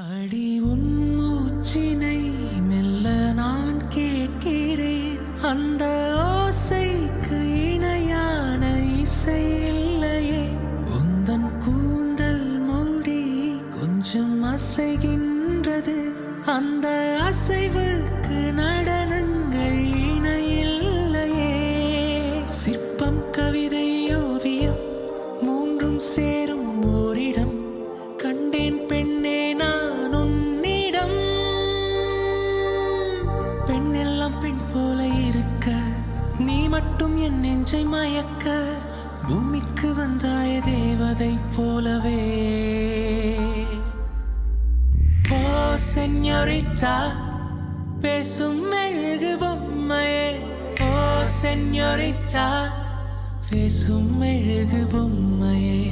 அடி உன் மூச்சினை மெல்ல நான் கேட்கிறேன். அந்த ஓசைக்கு இணையான இசை இல்லையே. உந்தன் கூந்தல் மூடி கொஞ்சம் அசைகின்றது. அந்த அசைவுக்கு நடனங்கள் இணையில்லையே. சிற்பம், கவிதை, ஓவியம் மூன்றும் சேரும் ஓரிடம் கண்டேன் பெண்ணே நான் உன்னிடம். பெண்ணெல்லாம் பெண் போல இருக்க, நீ மட்டும் என் நெஞ்சை மயக்க. பூமிக்கு வந்தாய தேவதை போலவே. ஓ செஞோரிட்டா, பேசும் மெழுகு பொம்மையே. ஓ செஞோரிட்டா, பேசும் மெழுகு பொம்மையே.